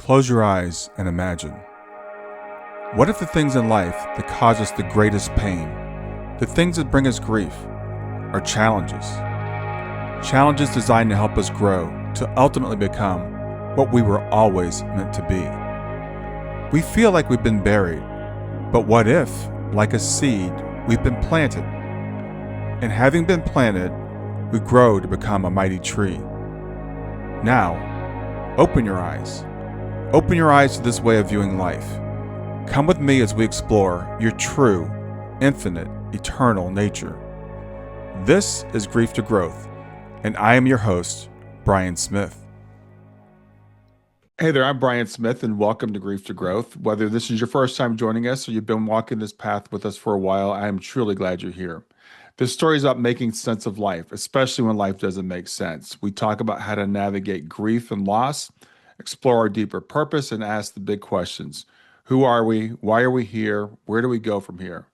Close your eyes and imagine. What if the things in life that cause us the greatest pain, the things that bring us grief, are challenges? Challenges designed to help us grow, to ultimately become what we were always meant to be. We feel like we've been buried, but what if, like a seed, we've been planted? And having been planted, we grow to become a mighty tree. Now, open your eyes. Open your eyes to this way of viewing life. Come with me as we explore your true, infinite, eternal nature. This is Grief to Growth, and I am your host, Brian Smith. Hey there, I'm Brian Smith, and welcome to Grief to Growth. Whether this is your first time joining us or you've been walking this path with us for a while, I am truly glad you're here. This story is about making sense of life, especially when life doesn't make sense. We talk about how to navigate grief and loss, explore our deeper purpose, and ask the big questions. Who are we? Why are we here? Where do we go from here?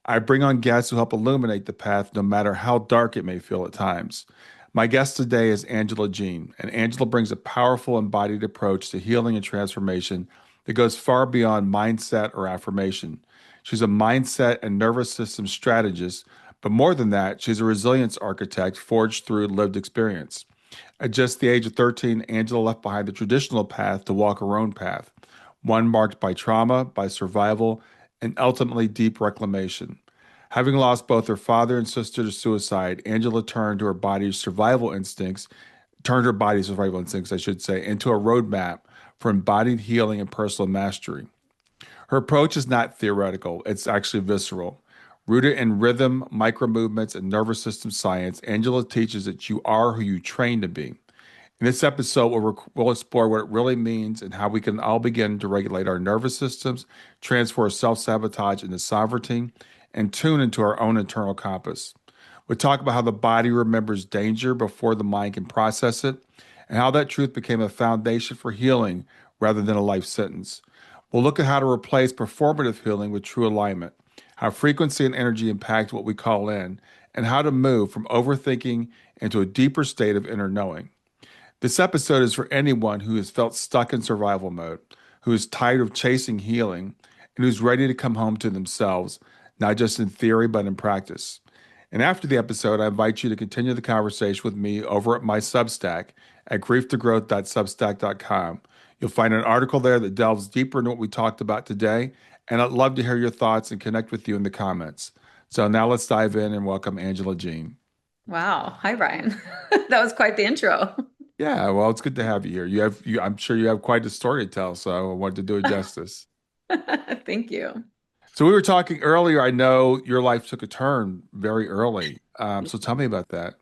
I bring on guests who help illuminate the path no matter how dark it may feel at times. My guest today is Angela Jean, and Angela brings a powerful embodied approach to healing and transformation that goes far beyond mindset or affirmation. She's a mindset and nervous system strategist, but more than that, she's a resilience architect forged through lived experience. At just the age of 13, Angela left behind the traditional path to walk her own path, one marked by trauma, by survival, and ultimately deep reclamation. Having lost both her father and sister to suicide, Angela turned her body's survival instincts, I should say, into a roadmap for embodied healing and personal mastery. Her approach is not theoretical, it's actually visceral. Rooted in rhythm, micro movements, and nervous system science, Angela teaches that you are who you train to be. In this episode, we'll explore what it really means and how we can all begin to regulate our nervous systems, transfer self-sabotage into sovereignty, and tune into our own internal compass. We'll talk about how the body remembers danger before the mind can process it, and how that truth became a foundation for healing rather than a life sentence. We'll look at how to replace performative healing with true alignment, how frequency and energy impact what we call in, and how to move from overthinking into a deeper state of inner knowing. This episode is for anyone who has felt stuck in survival mode, who is tired of chasing healing, and who's ready to come home to themselves, not just in theory, but in practice. And after the episode, I invite you to continue the conversation with me over at my Substack at grieftogrowth.substack.com. You'll find an article there that delves deeper into what we talked about today, and I'd love to hear your thoughts and connect with you in the comments. So now let's dive in and welcome Angela Jean. Wow. Hi, Brian. That was quite the intro. Yeah, well, it's good to have you here. I'm sure you have quite a story to tell, so I wanted to do it justice. Thank you. So we were talking earlier. I know your life took a turn very early. So tell me about that.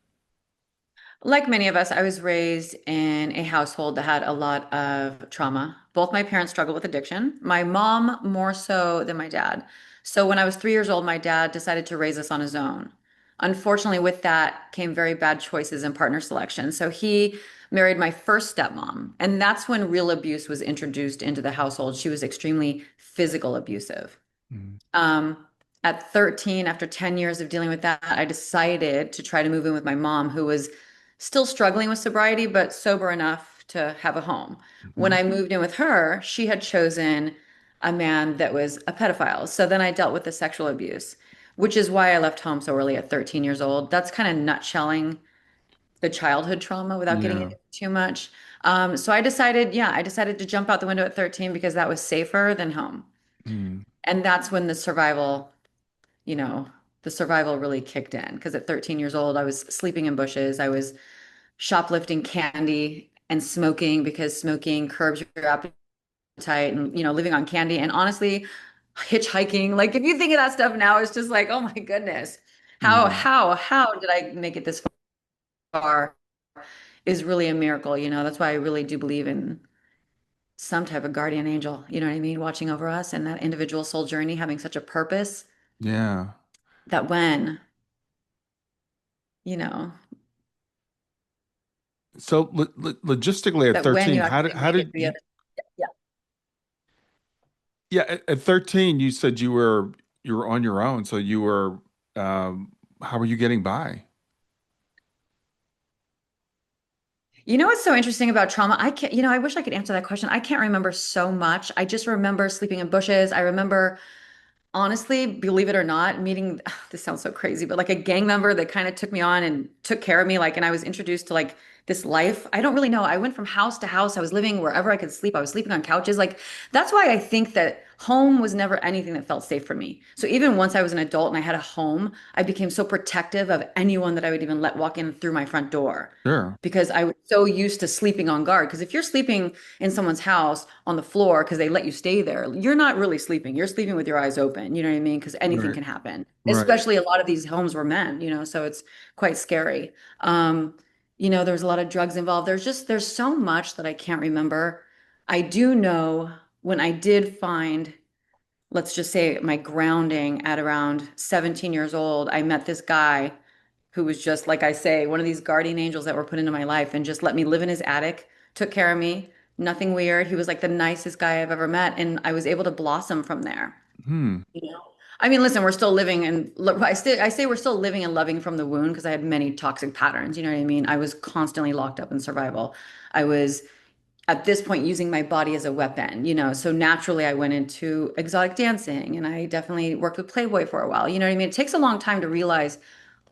Like many of us, I was raised in a household that had a lot of trauma. Both my parents struggled with addiction, my mom more so than my dad. So when I was 3 years old, my dad decided to raise us on his own. Unfortunately, with that came very bad choices in partner selection. So he married my first stepmom, and that's when real abuse was introduced into the household. She was extremely physical abusive. Mm. Um, at 13, after 10 years of dealing with that, I decided to try to move in with my mom, who was still struggling with sobriety, but sober enough to have a home. When Mhm. I moved in with her, she had chosen a man that was a pedophile. So then I dealt with the sexual abuse, which is why I left home so early at 13 years old. That's kind of nutshelling the childhood trauma without getting Yeah. into it too much. So I decided to jump out the window at 13 because that was safer than home. Mm. And that's when you know, the survival really kicked in because at 13 years old, I was sleeping in bushes. I was shoplifting candy and smoking because smoking curbs your appetite and, living on candy. And honestly, hitchhiking, like if you think of that stuff now, it's just like, oh my goodness, Yeah. how did I make it this far is really a miracle. That's why I really do believe in some type of guardian angel, you know what I mean, watching over us and that individual soul journey having such a purpose Yeah. that when you know, So logistically at that when 13, you how did actually how make it to did the you? other. Yeah. Yeah, at 13, you said you were on your own. So you were. How were you getting by? You know what's so interesting about trauma? I can't, I wish I could answer that question. I can't remember so much. I just remember sleeping in bushes. I remember, honestly, believe it or not, meeting, this sounds so crazy, but like a gang member that kind of took me on and took care of me. Like, and I was introduced to like this life. I don't really know. I went from house to house. I was living wherever I could sleep. I was sleeping on couches. Like, that's why I think that home was never anything that felt safe for me. So even once I was an adult and I had a home, I became so protective of anyone that I would even let walk in through my front door Sure. because I was so used to sleeping on guard. Because if you're sleeping in someone's house on the floor because they let you stay there, you're not really sleeping. You're sleeping with your eyes open. You know what I mean? Because anything Right. can happen. Right. Especially a lot of these homes were men, so it's quite scary. There's a lot of drugs involved. There's so much that I can't remember. I do know when I did find, let's just say, my grounding at around 17 years old, I met this guy who was just, like I say, one of these guardian angels that were put into my life and just let me live in his attic, took care of me, nothing weird. He was like the nicest guy I've ever met. And I was able to blossom from there. Hmm. You know? I mean, listen, we're still living and I say we're still living and loving from the wound because I had many toxic patterns. You know what I mean? I was constantly locked up in survival. I was at this point using my body as a weapon. So naturally I went into exotic dancing and I definitely worked with Playboy for a while. You know what I mean? It takes a long time to realize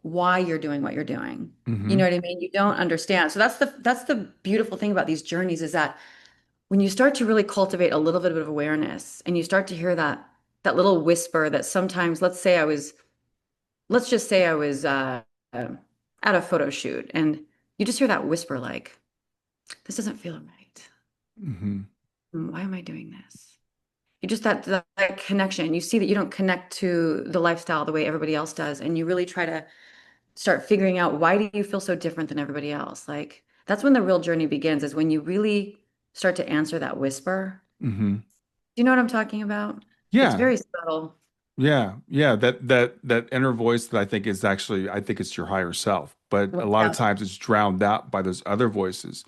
why you're doing what you're doing. You Mm-hmm. know what I mean? You don't understand. So that's the beautiful thing about these journeys is that when you start to really cultivate a little bit of awareness and you start to hear that little whisper that sometimes, let's just say I was uh, at a photo shoot and you just hear that whisper like, this doesn't feel right. Mm-hmm. Why am I doing this? You just that connection. You see that you don't connect to the lifestyle the way everybody else does, and you really try to start figuring out why do you feel so different than everybody else? Like that's when the real journey begins, is when you really start to answer that whisper. Mm-hmm. Do you know what I'm talking about? It's Yeah. very subtle. Yeah. Yeah. That inner voice that I think it's your higher self. But a lot of Yeah. times it's drowned out by those other voices.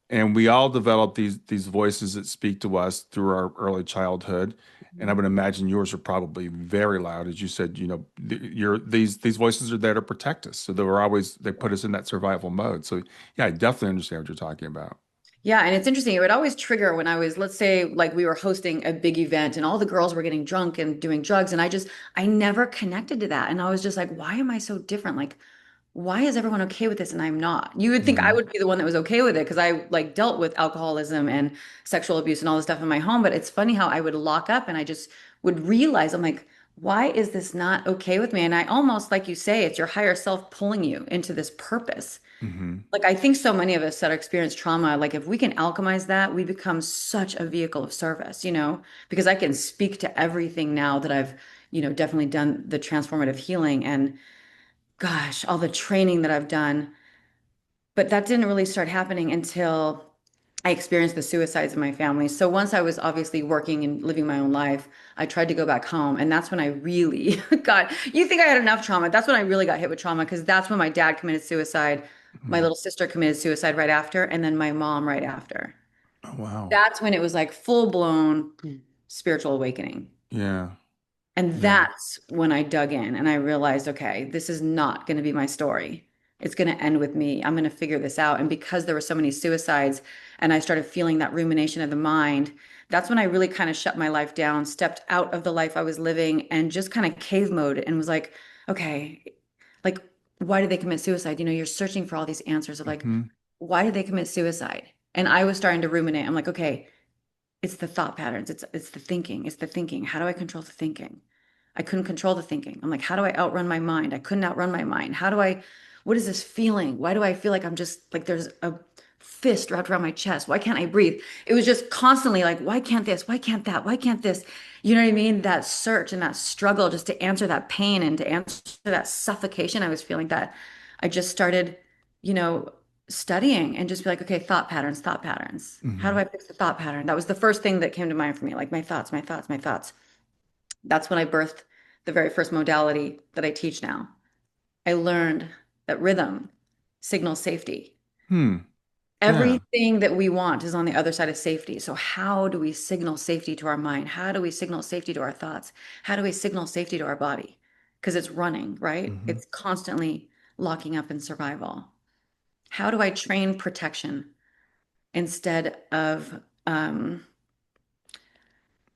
And we all develop these voices that speak to us through our early childhood. And I would imagine yours are probably very loud, as you said. These voices are there to protect us, so they put us in that survival mode. So yeah, I definitely understand what you're talking about. Yeah, and it's interesting. It would always trigger when I was, let's say, like we were hosting a big event and all the girls were getting drunk and doing drugs. And I never connected to that. And I was just like, why am I so different? Like, why is everyone okay with this and I'm not? You would think I Hmm. would be the one that was okay with it because I like dealt with alcoholism and sexual abuse and all this stuff in my home. But it's funny how I would lock up and I just would realize, I'm like, why is this not okay with me? And I almost, like you say, it's your higher self pulling you into this purpose. Hmm. Like I think so many of us that experience trauma, like if we can alchemize that, we become such a vehicle of service, because I can speak to everything now that I've, definitely done the transformative healing and gosh, all the training that I've done. But that didn't really start happening until I experienced the suicides in my family. So once I was obviously working and living my own life, I tried to go back home. And that's when I really got, you think I had enough trauma. That's when I really got hit with trauma because that's when my dad committed suicide. My Hmm. little sister committed suicide right after, and then my mom right after. Oh, wow. That's when it was like full blown spiritual awakening. Yeah. And Yeah. that's when I dug in and I realized, okay, this is not going to be my story. It's going to end with me. I'm going to figure this out. And because there were so many suicides and I started feeling that rumination of the mind, that's when I really kind of shut my life down, stepped out of the life I was living and just kind of cave mode and was like, okay, like, why did they commit suicide? You're searching for all these answers of like, Hmm. why did they commit suicide? And I was starting to ruminate. I'm like, okay, it's the thought patterns. It's the thinking. It's the thinking. How do I control the thinking? I couldn't control the thinking. I'm like, how do I outrun my mind? I couldn't outrun my mind. What is this feeling? Why do I feel like I'm just like there's a fist wrapped around my chest? Why can't I breathe? It was just constantly like, why can't this? Why can't that? Why can't this? You know what I mean? That search and that struggle just to answer that pain and to answer that suffocation I was feeling, that I just started, you know, studying and just be like, okay, thought patterns, thought patterns. How do Hmm. I fix the thought pattern? That was the first thing that came to mind for me, like my thoughts, my thoughts, my thoughts. That's when I birthed the very first modality that I teach now. I learned that rhythm signals safety. Hmm. Yeah. Everything that we want is on the other side of safety. So, how do we signal safety to our mind? How do we signal safety to our thoughts? How do we signal safety to our body? Because it's running, right? Hmm. It's constantly locking up in survival. How do I train protection? instead of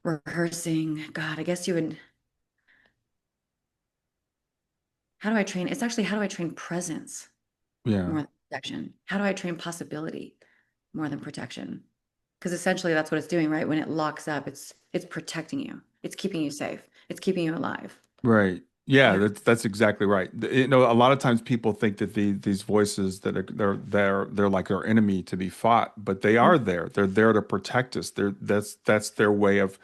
rehearsing. God, I guess you would, how do I train? It's actually how do I train presence Yeah. more than protection? How do I train possibility more than protection? Because essentially that's what it's doing, right? When it locks up, it's protecting you. It's keeping you safe. It's keeping you alive. Right. Yeah, Yeah. that's exactly right. You know, a lot of times people think that these voices that are they're like our enemy to be fought, but they are there. They're there to protect us. That's their way of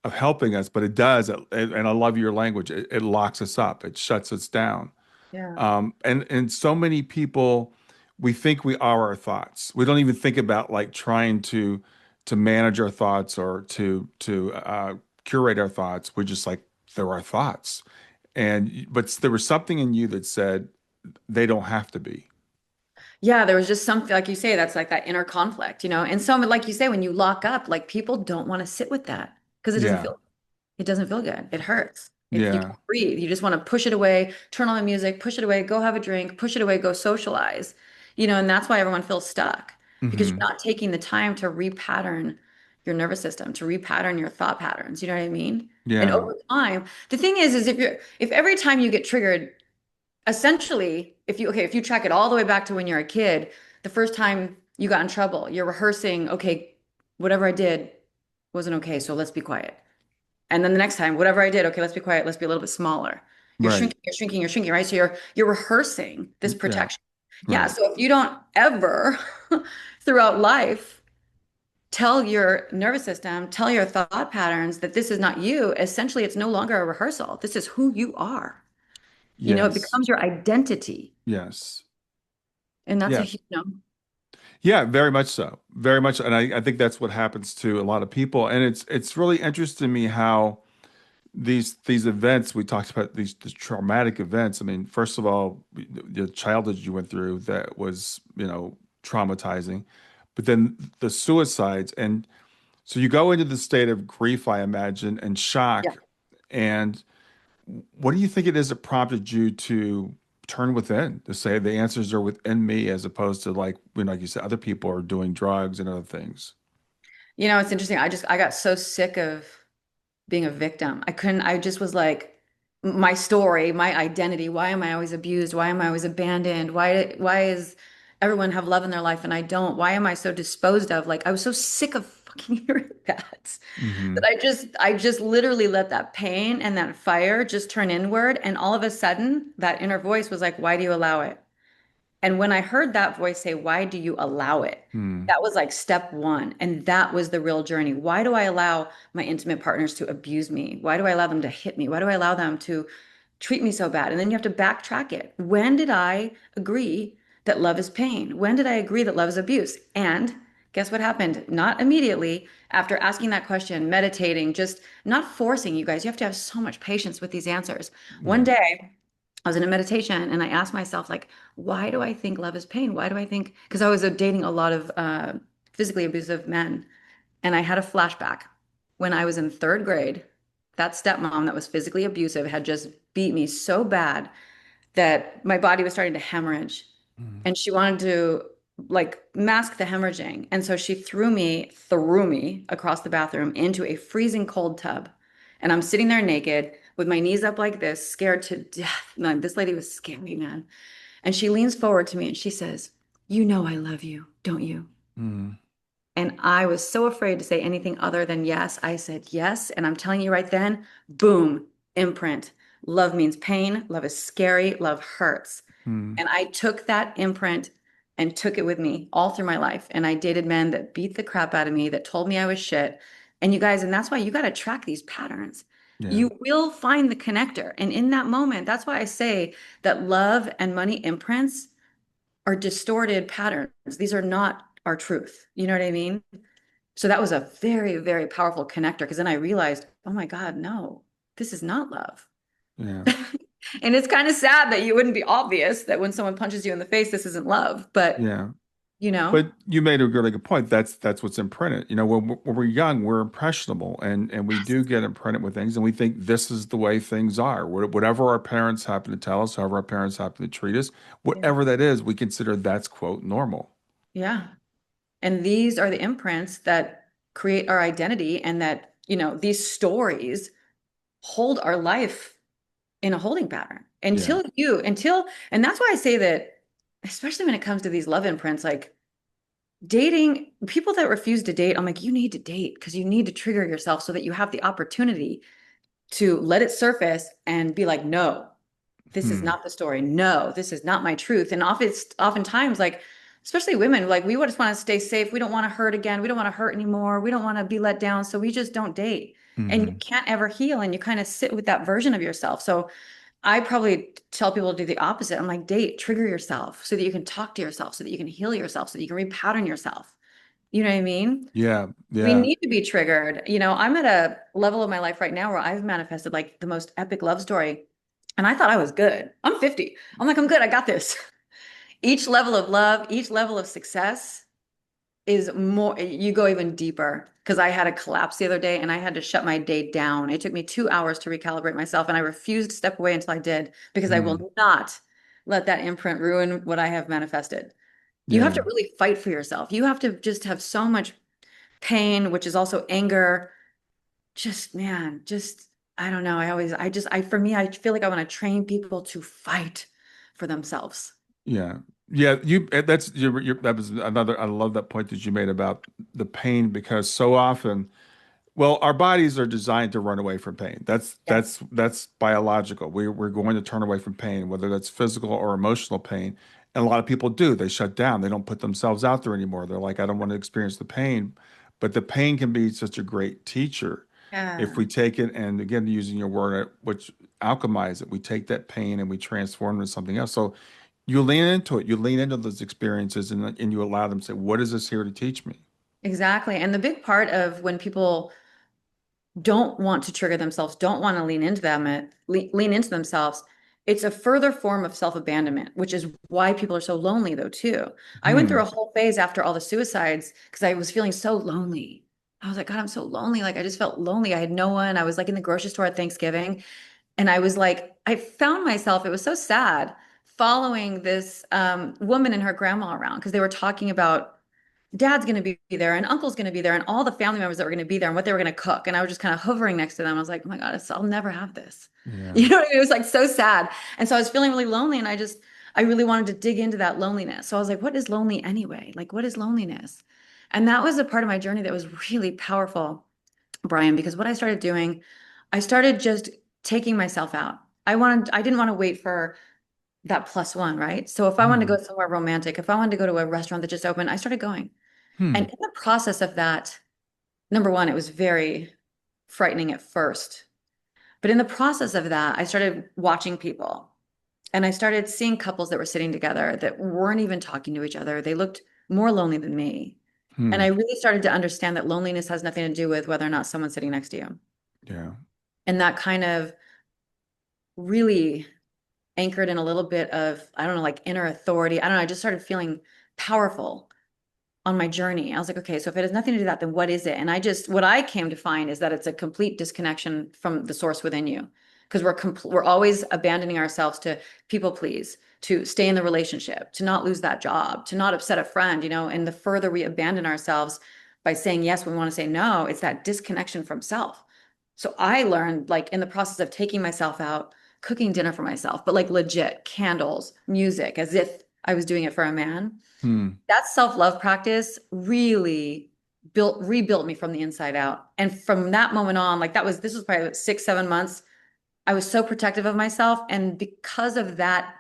helping us. But it does, and I love your language. It locks us up. It shuts us down. Yeah. And so many people, we think we are our thoughts. We don't even think about like trying to manage our thoughts or to curate our thoughts. We're just like they're our thoughts. And but there was something in you that said they don't have to be. Yeah, there was just something like you say, that's like that inner conflict, you know. And so, like you say, when you lock up, like people don't want to sit with that because Yeah, it doesn't feel good. It hurts. You yeah, can't breathe. You just want to push it away, turn on the music, push it away, go have a drink, push it away, go socialize. You know, and that's why everyone feels stuck because hmm you're not taking the time to repattern your nervous system, to repattern your thought patterns. You know what I mean? And yeah, over time, the thing is if every time you get triggered, essentially, if you track it all the way back to when you're a kid, the first time you got in trouble, you're rehearsing, okay, whatever I did wasn't okay, so let's be quiet. And then the next time, whatever I did, okay, let's be quiet, let's be a little bit smaller. You're right, shrinking, you're shrinking, you're shrinking, right? So you're rehearsing this yeah, protection. Yeah, right, so if you don't ever throughout life tell your nervous system, tell your thought patterns that this is not you, essentially it's no longer a rehearsal. This is who you are. You know, it yes, becomes your identity. yes, And that's a yeah. huge no. Yeah, very much so. Very much. And I think that's what happens to a lot of people. And it's really interesting to me how these events we talked about these traumatic events. I mean, first of all, the childhood you went through that was, you know, traumatizing, but then the suicides. And so you go into the state of grief, I imagine, and Yeah. shock. And what do you think it is that prompted you to turn within to say the answers are within me as opposed to like, you know, like you said, other people are doing drugs and other things? You know, it's interesting. I got so sick of being a victim. I just was like, my story, my identity. Why am I always abused? Why am I always abandoned? Why is everyone have love in their life and I don't? Why am I so disposed of? Like I was so sick of fucking hearing that Hmm that I just literally let that pain and that fire just turn inward. And all of a sudden, that inner voice was like, why do you allow it? And when I heard that voice say, why do you allow it? Hmm. That was like step one. And that was the real journey. Why do I allow my intimate partners to abuse me? Why do I allow them to hit me? Why do I allow them to treat me so bad? And then you have to backtrack it. When did I agree that love is pain? When did I agree that love is abuse? And guess what happened? Not immediately after asking that question, meditating, just not forcing you guys. You have to have so much patience with these answers. One Yeah. day, I was in a meditation and I asked myself, like, why do I think love is pain? Why do I think, because I was dating a lot of physically abusive men. And I had a flashback when I was in third grade. That stepmom that was physically abusive had just beat me so bad that my body was starting to hemorrhage. Hmm. And she wanted to like mask the hemorrhaging. And so she threw me across the bathroom into a freezing cold tub. And I'm sitting there naked with my knees up like this, scared to death. Man, this lady was scary, man. And she leans forward to me and she says, "You know I love you, don't you?" Hmm. And I was so afraid to say anything other than yes. I said yes. And I'm telling you right then, boom, imprint. Love means pain. Love is scary. Love hurts. Hmm. And I took that imprint and took it with me all through my life. And I dated men that beat the crap out of me, that told me I was shit. And you guys, and that's why you got to track these patterns. Yeah. You will find the connector. And in that moment, that's why I say that love and money imprints are distorted patterns. These are not our truth. You know what I mean? So that was a very, very powerful connector because then I realized, oh my God, no, this is not love. Yeah. And it's kind of sad that you wouldn't be obvious that when someone punches you in the face, this isn't love. But, Yeah. you know, But you made a really good point. That's what's imprinted. You know, when we're young, we're impressionable, and we do get imprinted with things, and we think this is the way things are. Whatever our parents happen to tell us, however our parents happen to treat us, yeah, whatever that is, we consider that's quote normal. yeah. And these are the imprints that create our identity and that, these stories hold our life in a holding pattern Yeah. and that's why I say that, especially when it comes to these love imprints, like dating, people that refuse to date, I'm like, you need to date because you need to trigger yourself so that you have the opportunity to let it surface and be like, no, this is Hmm. not the story. No, this is not my truth. And oftentimes, like, especially women, like we just want to stay safe. We don't want to hurt again. We don't want to hurt anymore. We don't want to be let down. So we just don't date. And you Hmm. can't ever heal and you kind of sit with that version of yourself. So I probably tell people to do the opposite. I'm like, date, trigger yourself so that you can talk to yourself, so that you can heal yourself, so that you can repattern yourself. You know what I mean? Yeah. We Yeah. need to be triggered. I'm at a level of my life right now where I've manifested like the most epic love story. And I thought I was good. I'm 50. I'm like, I'm good. I got this. Each level of love, each level of success is more, you go even deeper. Because I had a collapse the other day and I had to shut my day down. It took me 2 hours to recalibrate myself. And I refused to step away until I did because I Hmm. will not let that imprint ruin what I have manifested. You have to Yeah. really fight for yourself. You have to just have so much pain, which is also anger. Just, man, just, I don't know. For me, I feel like I want to train people to fight for themselves. Yeah. Yeah. That was another, I love that point that you made about the pain because so often, well, our bodies are designed to run away from pain. That's Yep. that's that's biological. We're going to turn away from pain, whether that's physical or emotional pain. And a lot of people do. They shut down. They don't put themselves out there anymore. They're like, I don't want to experience the pain. But the pain can be such a great teacher if Yeah, we take it and again, using your word, which alchemize it, we take that pain and we transform it into something else. So you lean into it. You lean into those experiences and you allow them to say, what is this here to teach me? exactly. And the big part of when people don't want to trigger themselves, don't want to lean into themselves, it's a further form of self-abandonment, which is why people are so lonely though too. I went through Hmm. a whole phase after all the suicides because I was feeling so lonely. I was like, God, I'm so lonely. Like I just felt lonely. I had no one. I was like in the grocery store at Thanksgiving. And I was like, I found myself, it was so sad, following this woman and her grandma around because they were talking about dad's going to be there and uncle's going to be there and all the family members that were going to be there and what they were going to cook. And I was just kind of hovering next to them. I was like, oh my God, I'll never have this. Yeah. You know what I mean? It was like so sad. And so I was feeling really lonely and I really wanted to dig into that loneliness. So I was like, what is lonely anyway? Like, what is loneliness? And that was a part of my journey that was really powerful, Brian, because what I started doing, I started just taking myself out. I didn't want to wait for that plus one, right? So if I wanted to Hmm. go somewhere romantic, if I wanted to go to a restaurant that just opened, I started going. And Hmm. in the process of that, number one, it was very frightening at first. But in the process of that, I started watching people and I started seeing couples that were sitting together that weren't even talking to each other. They looked more lonely than me. And Hmm. I really started to understand that loneliness has nothing to do with whether or not someone's sitting next to you. Yeah. And that kind of really anchored in a little bit of, I don't know, like inner authority. I don't know. I just started feeling powerful on my journey. I was like, okay, so if it has nothing to do with that, then what is it? And what I came to find is that it's a complete disconnection from the source within you. Because we're always abandoning ourselves to people please, to stay in the relationship, to not lose that job, to not upset a friend, and the further we abandon ourselves by saying yes when we want to say no, it's that disconnection from self. So I learned, like, in the process of taking myself out, cooking dinner for myself, but like legit candles, music, as if I was doing it for a man. Hmm. That self-love practice really rebuilt me from the inside out. And from that moment on, like this was probably 6, 7 months. I was so protective of myself. And because of that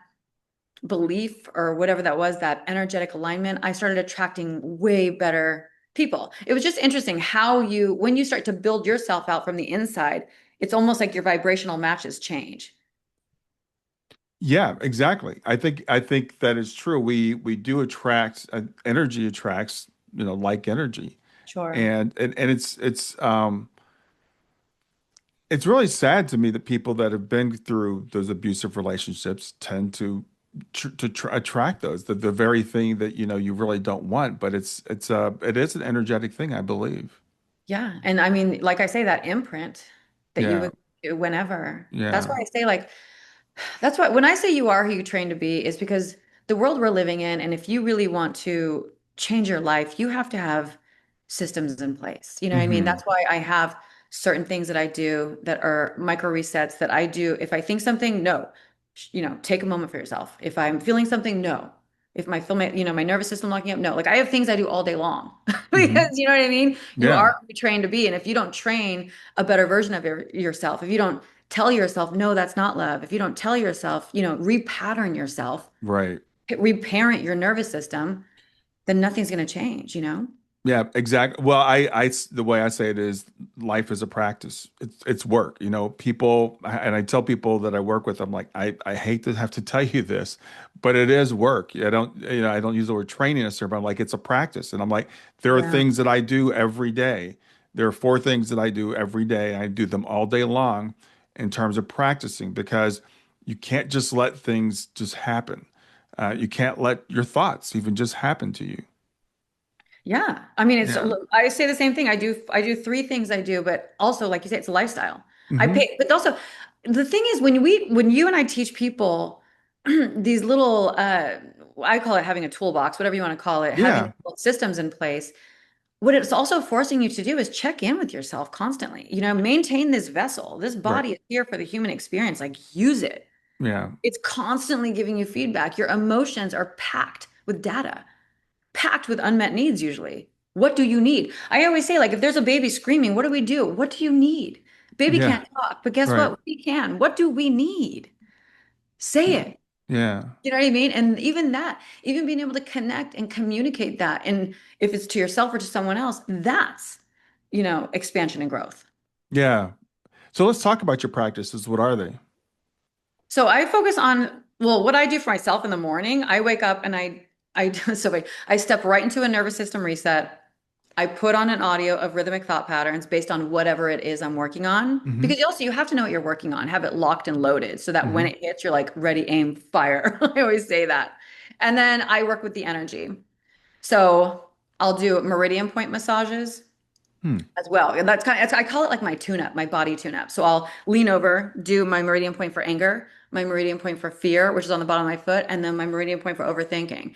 belief or whatever that was, that energetic alignment, I started attracting way better people. It was just interesting how when you start to build yourself out from the inside, it's almost like your vibrational matches change. Yeah, exactly. I think that is true. We do attract energy attracts, like energy. Sure. And it's really sad to me that people that have been through those abusive relationships tend to attract those the very thing that you really don't want, but it is an energetic thing, I believe. Yeah. And I mean, like I say, that imprint that you Yeah. would do whenever. That's Yeah. why I say, like, that's why when I say you are who you train to be, is because the world we're living in, and if you really want to change your life, you have to have systems in place. You know what I mean? Hmm. That's why I have certain things that I do that are micro resets that I do. If I think something, no, take a moment for yourself. If I'm feeling something, no. If my feel my, my nervous system locking up, no. Like I have things I do all day long Hmm. because you know what I mean? You Yeah. are trained to be. And if you don't train a better version of yourself, if you don't tell yourself, no, that's not love. If you don't tell yourself, repattern yourself, Right. reparent your nervous system, then nothing's going to change, you know? Yeah, exactly. Well, the way I say it is life is a practice. It's work. People, and I tell people that I work with, I'm like, I hate to have to tell you this, but it is work. I don't use the word training necessarily, but I'm like, it's a practice. And I'm like, there are Yeah. things that I do every day. There are four things that I do every day. I do them all day long in terms of practicing because you can't just let things just happen. You can't let your thoughts even just happen to you. Yeah. I mean, Yeah. I say the same thing. I do three things I do, but also, like you say, it's a lifestyle. I Hmm. pay, but also the thing is when you and I teach people these little, I call it having a toolbox, whatever you want to call it, having Yeah. systems in place. What it's also forcing you to do is check in with yourself constantly. Maintain this vessel. This Right. body is here for the human experience. Like use it. Yeah. It's constantly giving you feedback. Your emotions are packed with data, packed with unmet needs usually. What do you need? I always say, like, if there's a baby screaming, what do we do? What do you need? Baby Yeah. can't talk, but guess Right. what? We can. What do we need? Say Yeah. it. Yeah. You know what I mean? And even that, even being able to connect and communicate that, and if it's to yourself or to someone else, that's, expansion and growth. Yeah. So let's talk about your practices. What are they? So I focus on, well, what I do for myself in the morning. I wake up and so wait, I step right into a nervous system reset. I put on an audio of rhythmic thought patterns based on whatever it is I'm working on. Hmm. Because you have to know what you're working on, have it locked and loaded so that when Hmm. it hits, you're like ready, aim, fire. I always say that. And then I work with the energy. So I'll do meridian point massages Hmm. as well. And I call it like my tune up, my body tune up. So I'll lean over, do my meridian point for anger, my meridian point for fear, which is on the bottom of my foot, and then my meridian point for overthinking.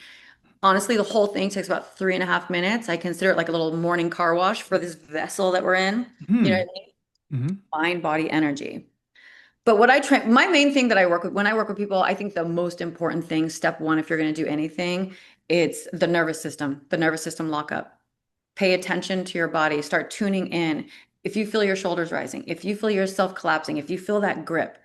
Honestly, the whole thing takes about 3.5 minutes. I consider it like a little morning car wash for this vessel that we're in. You know Hmm. what I mean? Hmm. Mind, body, energy. But what I train, my main thing that I work with, when I work with people, I think the most important thing, step one, if you're going to do anything, it's the nervous system lockup. Pay attention to your body, start tuning in. If you feel your shoulders rising, if you feel yourself collapsing, if you feel that grip,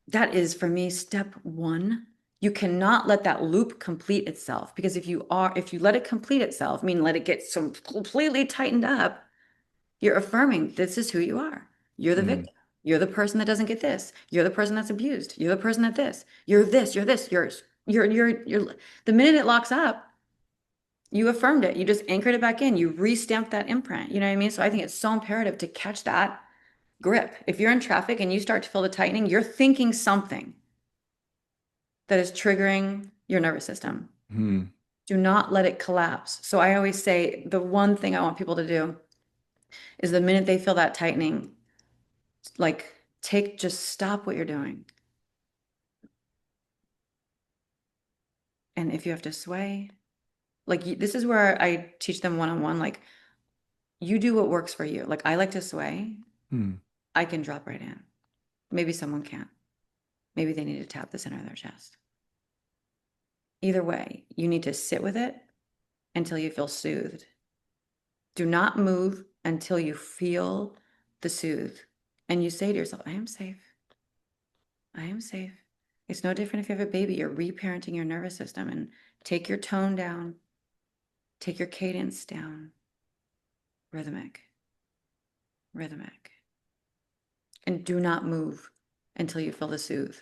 that is for me step one. You cannot let that loop complete itself because if you let it complete itself, I mean, let it get so completely tightened up, you're affirming this is who you are. You're the Hmm. victim. You're the person that doesn't get this. You're the person that's abused. You're the person that this. You're this. You're this. You're. The minute it locks up, you affirmed it. You just anchored it back in. You re-stamped that imprint. You know what I mean? So I think it's so imperative to catch that grip. If you're in traffic and you start to feel the tightening, you're thinking something that is triggering your nervous system. Hmm. Do not let it collapse. So I always say the one thing I want people to do is the minute they feel that tightening, like just stop what you're doing. And if you have to sway, like this is where I teach them one-on-one, like you do what works for you. Like I like to sway, Hmm. I can drop right in. Maybe someone can't. Maybe they need to tap the center of their chest. Either way, you need to sit with it until you feel soothed. Do not move until you feel the soothe. And you say to yourself, I am safe. I am safe. It's no different if you have a baby. You're reparenting your nervous system and take your tone down, take your cadence down. Rhythmic, rhythmic. And do not move until you feel the soothe.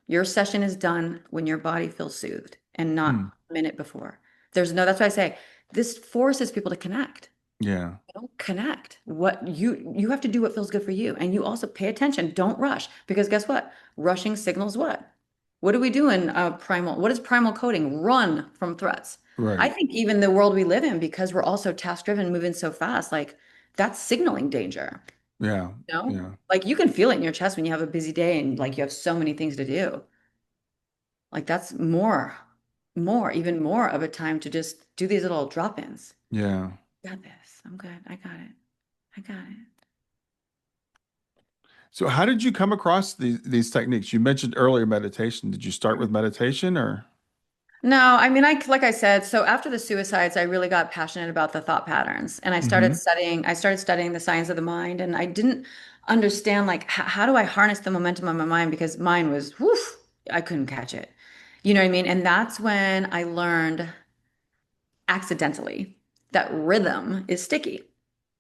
Your session is done when your body feels soothed and Hmm. not a minute before. That's why I say this forces people to connect. Yeah. Don't connect. What you have to do what feels good for you. And you also pay attention. Don't rush. Because guess what? Rushing signals what? What do we do in primal? What is primal coding? Run from threats. I Right. think even the world we live in, because we're also task driven, moving so fast, like that's signaling danger. Yeah. No, Yeah. like you can feel it in your chest when you have a busy day and like you have so many things to do. Like that's more. more, even more of a time to just do these little drop-ins. Yeah. Got this. I'm good. I got it. I got it. So how did you come across these techniques? You mentioned earlier meditation. Did you start with meditation or? No, I mean, like I said, so after the suicides, I really got passionate about the thought patterns, and Hmm. I started studying the science of the mind, and I didn't understand like how do I harness the momentum of my mind because mine was woof, I couldn't catch it. You know what I mean? And that's when I learned accidentally that rhythm is sticky Hmm.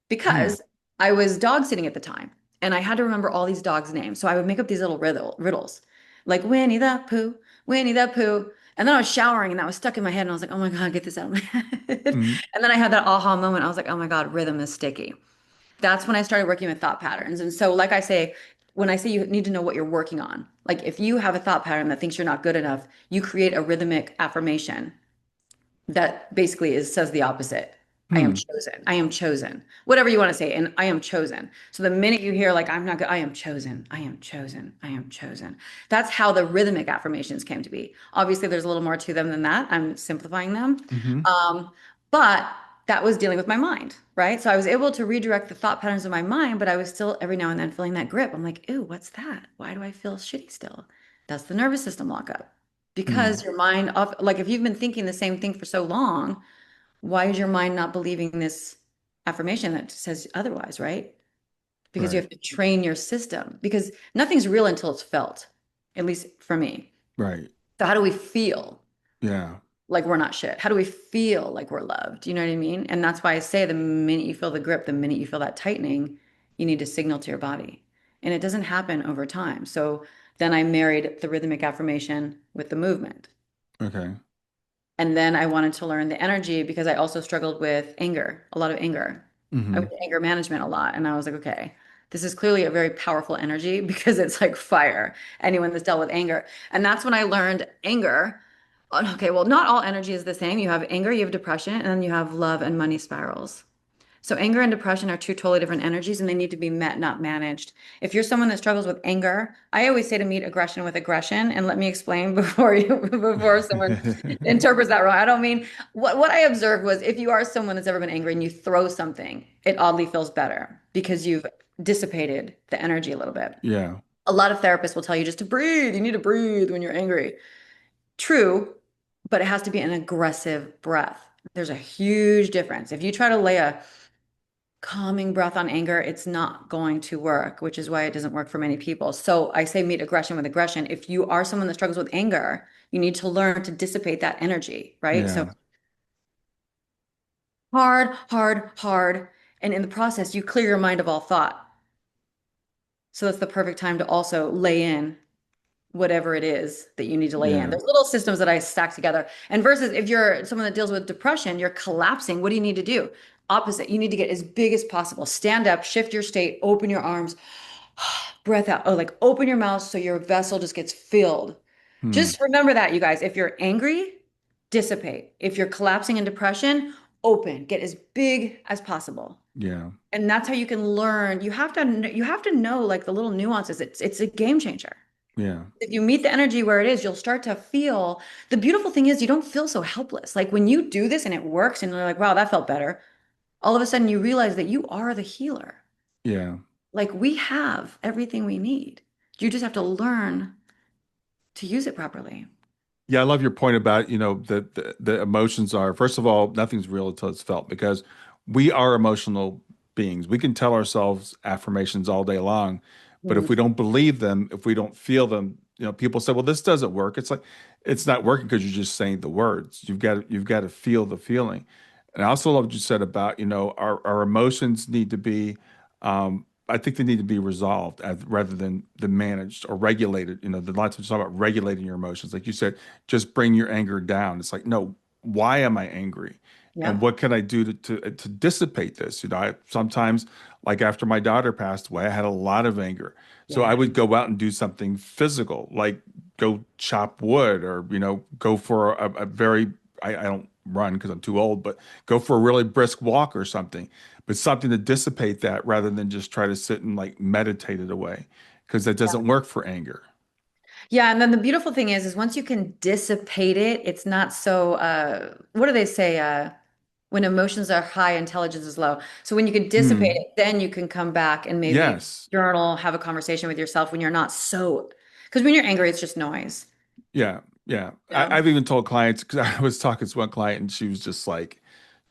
because I was dog sitting at the time and I had to remember all these dogs' names. So I would make up these little riddles like Winnie the Pooh, Winnie the Pooh. And then I was showering and that was stuck in my head. And I was like, oh my God, get this out of my head. Hmm. And then I had that aha moment. I was like, oh my God, rhythm is sticky. That's when I started working with thought patterns. And so, like I say, when I say you need to know what you're working on, like if you have a thought pattern that thinks you're not good enough, you create a rhythmic affirmation that basically is says the opposite. I am Hmm. chosen. I am chosen. Whatever you want to say, and I am chosen. So the minute you hear like I'm not good, I am chosen. I am chosen. I am chosen. That's how the rhythmic affirmations came to be. Obviously, there's a little more to them than that. I'm simplifying them. Hmm. But that was dealing with my mind, right? So I was able to redirect the thought patterns of my mind, but I was still every now and then feeling that grip. I'm like, ew, what's that? Why do I feel shitty still? That's the nervous system lockup. Hmm. Because your mind, like if you've been thinking the same thing for so long, why is your mind not believing this affirmation that says otherwise, right? Because you Right. have to train your system because nothing's real until it's felt, at least for me. Right. So how do we feel Yeah. like we're not shit? How do we feel like we're loved? You know what I mean? And that's why I say the minute you feel the grip, the minute you feel that tightening, you need to signal to your body. And it doesn't happen over time. So then I married the rhythmic affirmation with the movement. Okay. And then I wanted to learn the energy because I also struggled with anger, a lot of anger. I Hmm. went to anger management a lot. And I was like, okay, this is clearly a very powerful energy because it's like fire, anyone that's dealt with anger. And that's when I learned anger. Okay, well, not all energy is the same. You have anger, you have depression, and then you have love and money spirals. So anger and depression are two totally different energies and they need to be met, not managed. If you're someone that struggles with anger, I always say to meet aggression with aggression. And let me explain before you before someone interprets that wrong. I don't mean what I observed was if you are someone that's ever been angry and you throw something, it oddly feels better because you've dissipated the energy a little bit. Yeah. A lot of therapists will tell you just to breathe. You need to breathe when you're angry. True, but it has to be an aggressive breath. There's a huge difference. If you try to lay a calming breath on anger, it's not going to work, which is why it doesn't work for many people. So I say meet aggression with aggression. If you are someone that struggles with anger, you need to learn to dissipate that energy, right? So Yeah. hard, hard, hard. And in the process, you clear your mind of all thought. So that's the perfect time to also lay in whatever it is that you need to lay in. Yeah. There's little systems that I stack together. And versus if you're someone that deals with depression, you're collapsing. What do you need to do? Opposite. You need to get as big as possible. Stand up, shift your state, open your arms, breath out. Oh, like open your mouth so your vessel just gets filled. Hmm. Just remember that, you guys. If you're angry, dissipate. If you're collapsing in depression, open. Get as big as possible. Yeah. And that's how you can learn. You have to know like the little nuances. It's a game changer. Yeah. If you meet the energy where it is, you'll start to feel the beautiful thing is you don't feel so helpless. Like when you do this and it works and you're like, wow, that felt better. All of a sudden you realize that you are the healer. Yeah. Like we have everything we need. You just have to learn to use it properly. Yeah, I love your point about, the emotions are, first of all, nothing's real until it's felt because we are emotional beings. We can tell ourselves affirmations all day long, but if Mm. we don't believe them, if we don't feel them, people say, well, this doesn't work. It's like it's not working because you're just saying the words. You've got to feel the feeling. And I also love what you said about, our emotions need to be I think they need to be resolved rather than managed or regulated. The lots of talk about regulating your emotions. Like you said, just bring your anger down. It's like, no, why am I angry? And Yeah. what can I do to dissipate this? I sometimes, like after my daughter passed away, I had a lot of anger. So I Yeah. would go out and do something physical, like go chop wood or, go for a very, I don't run because I'm too old, but go for a really brisk walk or something, but something to dissipate that rather than just try to sit and like meditate it away because that doesn't work for anger. Yeah, and then the beautiful thing is once you can dissipate it, it's not so what do they say? When emotions are high, intelligence is low. So when you can dissipate Hmm. it, then you can come back and maybe Yes. journal, have a conversation with yourself when you're not so, because when you're angry, it's just noise. Yeah. Yeah. Yeah. I've even told clients because I was talking to one client and she was just like,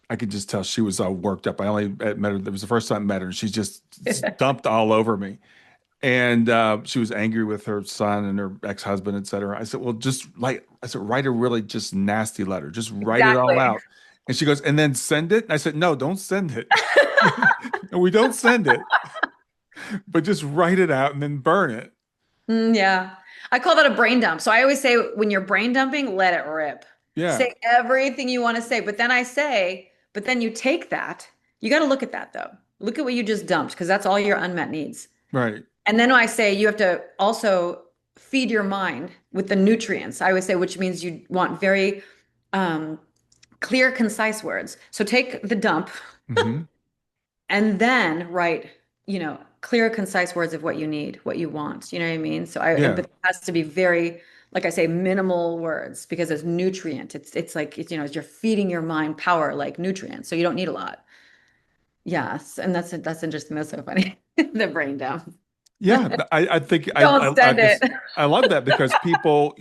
I could just tell she was all worked up. I only met her. It was the first time I met her, and she just dumped all over me. And she was angry with her son and her ex-husband, et cetera. I said, well, I said, write a really just nasty letter. Just write it all Exactly. out. And she goes, and then send it. And I said, no, don't send it. And we don't send it, but just write it out and then burn it. Yeah. I call that a brain dump. So I always say when you're brain dumping, let it rip. Yeah. Say everything you want to say. But then I say, but then you take that. You got to look at that though. Look at what you just dumped because that's all your unmet needs. Right. And then I say you have to also feed your mind with the nutrients. I always say, which means you want very um, clear, concise words. So take the dump Hmm. and then write, clear, concise words of what you need, what you want. You know what I mean? Yeah. But it has to be very, like I say, minimal words because it's nutrient. It's like you're feeding your mind power like nutrients, so you don't need a lot. Yes, and that's interesting. That's so funny. The brain dump. Yeah. I think Don't I send it. guess I love that because people,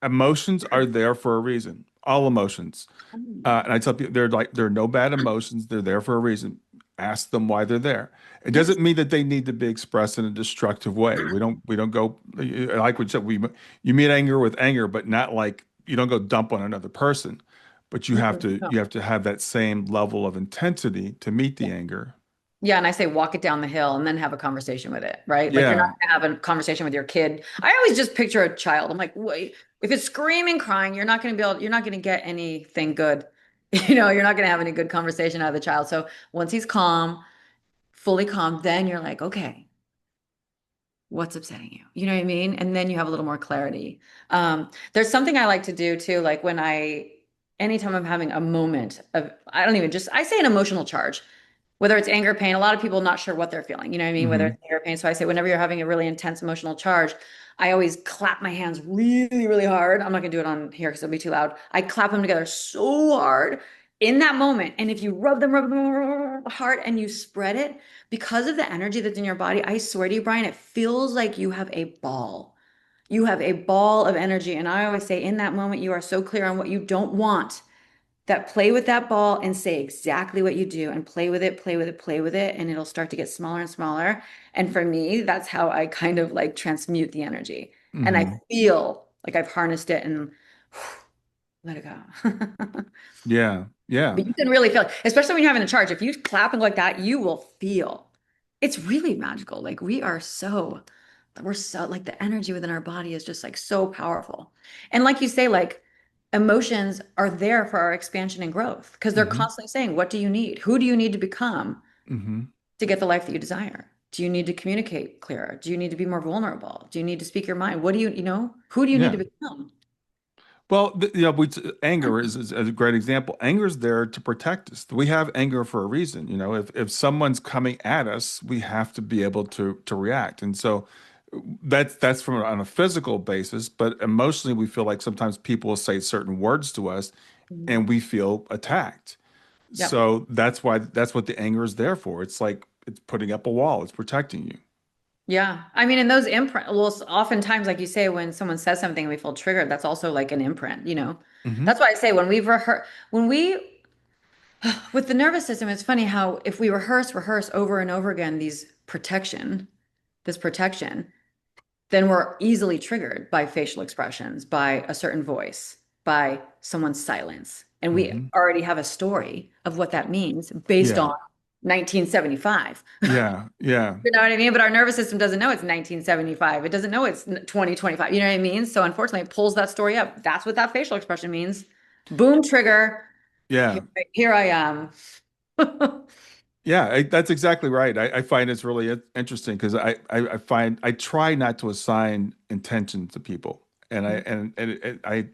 emotions are there for a reason. All emotions. And I tell people there are no bad emotions. They're there for a reason. Ask them why they're there. It Yes. doesn't mean that they need to be expressed in a destructive way. We don't go like we said, we you meet anger with anger, but not like you don't go dump on another person. But you have to No. you have to have that same level of intensity to meet the anger. Yeah, and I say walk it down the hill and then have a conversation with it, right? Like you're not Yeah. gonna have a conversation with your kid. I always just picture a child. I'm like, wait, if it's screaming, crying, you're not gonna get anything good. You're not gonna have any good conversation out of the child. So once he's calm, fully calm, then you're like, okay, what's upsetting you? You know what I mean? And then you have a little more clarity. There's something I like to do too, like anytime I'm having a moment of, I don't even just, I say an emotional charge, whether it's anger, pain, a lot of people not sure what they're feeling. You know what I mean? Whether Hmm. it's anger, pain. So I say, whenever you're having a really intense emotional charge, I always clap my hands really, really hard. I'm not gonna do it on here because it'll be too loud. I clap them together so hard in that moment. And if you rub them hard and you spread it, because of the energy that's in your body, I swear to you, Brian, it feels like you have a ball. You have a ball of energy. And I always say, in that moment, you are so clear on what you don't want that play with that ball and say exactly what you do and play with it, play with it, play with it. And it'll start to get smaller and smaller. And for me, that's how I kind of like transmute the energy. And I Hmm. feel like I've harnessed it and let it go. Yeah. Yeah. But you can really feel it, especially when you're having a charge. If you clapping like that, you will feel. It's really magical. Like we're so like the energy within our body is just like so powerful. And like you say, like emotions are there for our expansion and growth because they're Hmm. constantly saying, what do you need? Who do you need to become Hmm. to get the life that you desire? Do you need to communicate clearer? Do you need to be more vulnerable? Do you need to speak your mind? What do who do you need to Yeah. become? Well, anger is a great example. Anger is there to protect us. We have anger for a reason. If someone's coming at us, we have to be able to react. And so that's from on a physical basis, but emotionally, we feel like sometimes people will say certain words to us, Mhm. and we feel attacked. Yep. So that's what the anger is there for. It's like it's putting up a wall. It's protecting you. Yeah. I mean, in those imprint, well, oftentimes, like you say, when someone says something and we feel triggered, that's also like an imprint. Hmm. That's why I say when we, with the nervous system, it's funny how if we rehearse over and over again, this protection, then we're easily triggered by facial expressions, by a certain voice, by someone's silence. And we Hmm. already have a story of what that means based Yeah. on 1975. Yeah. Yeah. You know what I mean? But our nervous system doesn't know it's 1975. It doesn't know it's 2025. You know what I mean? So unfortunately, it pulls that story up. That's what that facial expression means. Boom, trigger. Here, Yeah. here I am. Yeah, that's exactly right. I find it's really interesting because I find I try not to assign intention to people, and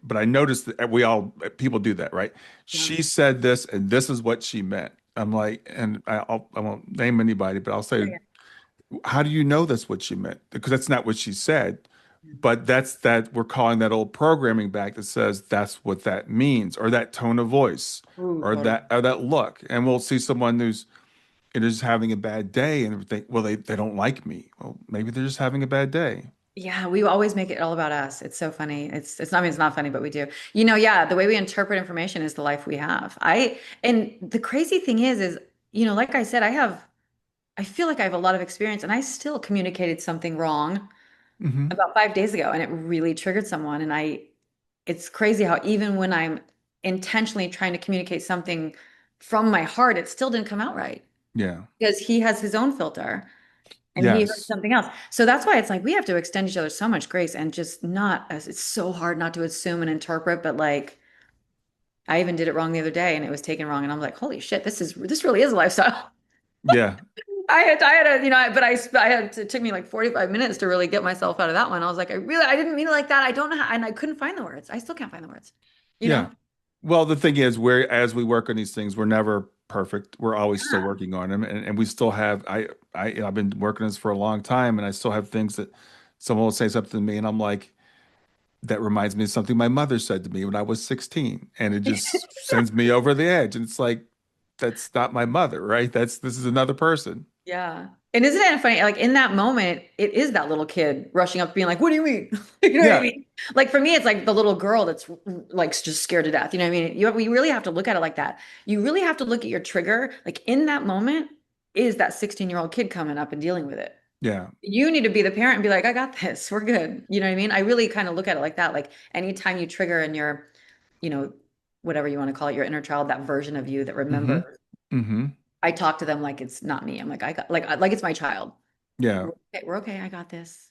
but I noticed that people do that, right? Yeah. She said this, and this is what she meant. I'm like, and I won't name anybody, but I'll say, Yeah. how do you know that's what she meant? Because that's not what she said. but that's that we're calling that old programming back that says that's what that means, or that tone of voice, Ooh, or totally. that look. And we'll see someone who's just having a bad day and think, well, they don't like me. Well, maybe they're just having a bad day. Yeah, we always make it all about us. It's so funny. It's not, I mean, it's not funny, but we do. Yeah, the way we interpret information is the life we have. And the crazy thing is, like I said, I feel like I have a lot of experience and I still communicated something wrong Hmm. about 5 days ago and it really triggered someone. It's crazy how even when I'm intentionally trying to communicate something from my heart, it still didn't come out right Yeah. because he has his own filter and he heard Yes. something else. So that's why it's like we have to extend each other so much grace and just not as it's so hard not to assume and interpret, but like I even did it wrong the other day and it was taken wrong and I'm like, holy shit, this really is a lifestyle. Yeah. I had a, but I had it took me like 45 minutes to really get myself out of that one. I was like, I didn't mean it like that. I don't know how, and I couldn't find the words. I still can't find the words, you Yeah. know? Well, the thing is, as we work on these things, we're never perfect. We're always still working on them, and we still have. I've been working on this for a long time, and I still have things that someone will say something to me, and I'm like, that reminds me of something my mother said to me when I was 16, and it just sends me over the edge. And it's like, that's not my mother, right? This is another person. Yeah. And isn't it funny? Like in that moment, it is that little kid rushing up being like, what do you mean? You know what I Yeah, mean? Like for me, it's like the little girl that's like just scared to death. You know what I mean? We really have to look at it like that. You really have to look at your trigger. Like in that moment, is that 16-year-old kid coming up and dealing with it? yeah. You need to be the parent and be like, I got this. We're good. You know what I mean? I really kind of look at it like that. Like anytime you trigger in your, you know, whatever you want to call it, your inner child, that version of you that Mm-hmm. remembers, Mm-hmm. I talk to them like it's not me. I'm like, I got like it's my child. Yeah. We're okay. I got this.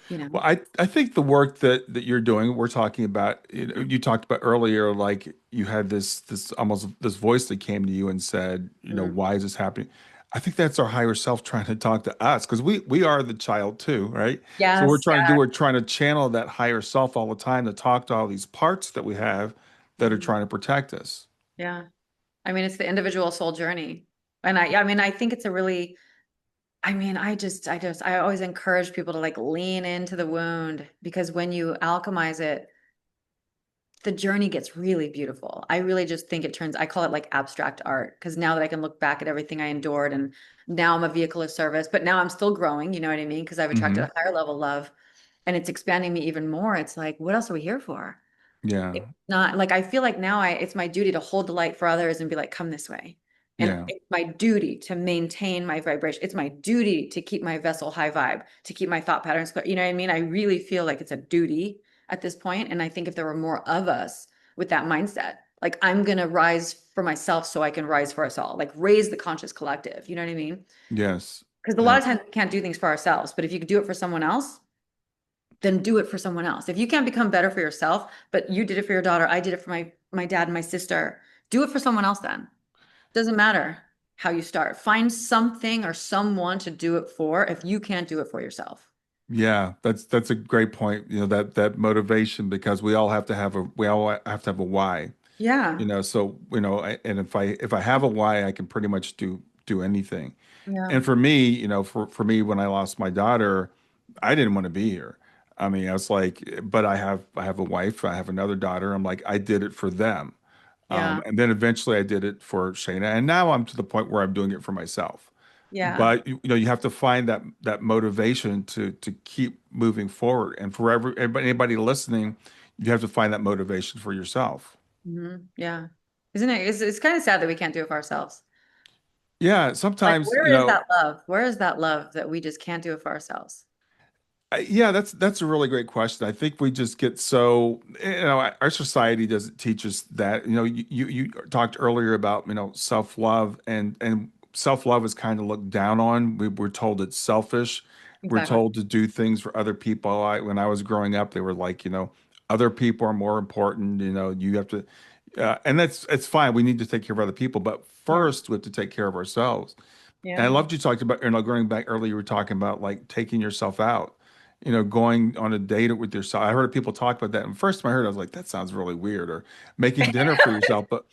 You know. Well, I think the work that you're doing, we're talking about, you talked about earlier, like you had this almost this voice that came to you and said, Mm. why is this happening? I think that's our higher self trying to talk to us because we are the child too, right? So Yes. Yeah. we're trying to channel that higher self all the time to talk to all these parts that we have that are Mhm. trying to protect us. Yeah. I mean, it's the individual soul journey. And I mean, I think it's a really, I mean, I always encourage people to like lean into the wound because when you alchemize it, the journey gets really beautiful. I really just think I call it like abstract art because now that I can look back at everything I endured and now I'm a vehicle of service, but now I'm still growing, you know what I mean? Because I've attracted Hmm. a higher level love and it's expanding me even more. It's like, what else are we here for? Yeah. It's not like I feel like now it's my duty to hold the light for others and be like, come this way. And Yeah. it's my duty to maintain my vibration. It's my duty to keep my vessel high vibe, to keep my thought patterns clear. You know what I mean? I really feel like it's a duty at this point. And I think if there were more of us with that mindset, like I'm gonna rise for myself so I can rise for us all, like raise the conscious collective. You know what I mean? Yes. Because a lot Yeah. of times we can't do things for ourselves, but if you could do it for someone else, then do it for someone else. If you can't become better for yourself, but you did it for your daughter, I did it for my dad and my sister, do it for someone else then. Doesn't matter how you start. Find something or someone to do it for if you can't do it for yourself. Yeah, that's a great point. That motivation because we all have to have a why. Yeah. So and if I have a why, I can pretty much do anything. Yeah. And for me, for me, when I lost my daughter, I didn't want to be here. I mean, I was like, but I have a wife, I have another daughter. I'm like, I did it for them. Yeah. And then eventually I did it for Shayna, and now I'm to the point where I'm doing it for myself. Yeah. But you have to find that motivation to keep moving forward. And for anybody listening, you have to find that motivation for yourself. Yeah. Isn't it? It's kind of sad that we can't do it for ourselves. Yeah, Like, sometimes, where is that love? Where is that love that we just can't do it for ourselves? yeah, that's a really great question. I think we just get so, our society doesn't teach us that. You talked earlier about, self-love, and self-love is kind of looked down on. We're told it's selfish. We're Exactly. told to do things for other people. When I was growing up, they were like, other people are more important. You have to, and it's fine. We need to take care of other people, but Yeah. first we have to take care of ourselves. And I Yeah. loved you talked about, going back earlier, you were talking about like taking yourself out, going on a date with yourself. I heard people talk about that. And first time I heard, I was like, that sounds really weird, or making dinner for yourself. But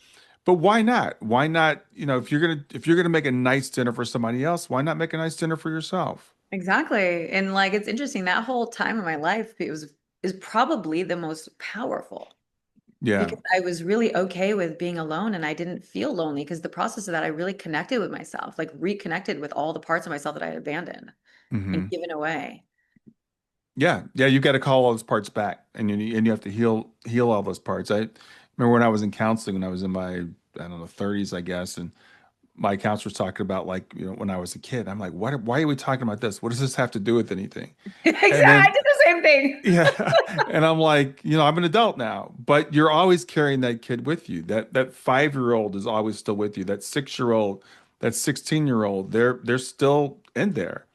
why not? Why not? If you're gonna make a nice dinner for somebody else, why not make a nice dinner for yourself? Exactly. And like it's interesting that whole time in my life it was is probably the most powerful Yeah. because I was really okay with being alone and I didn't feel lonely because the process of that I really connected with myself, like reconnected with all the parts of myself that I had abandoned and Hmm. given away. Yeah. Yeah. You got to call all those parts back, and you have to heal all those parts. I remember when I was in counseling when I was in my, I don't know, 30s, I guess, and my counselor was talking about, like, when I was a kid. I'm like, what? Why are we talking about this? What does this have to do with anything? Exactly. And I then did the same thing. yeah, and I'm like, I'm an adult now, but you're always carrying that kid with you. That 5-year-old is always still with you. That 6-year-old, that 16-year-old, they're still in there,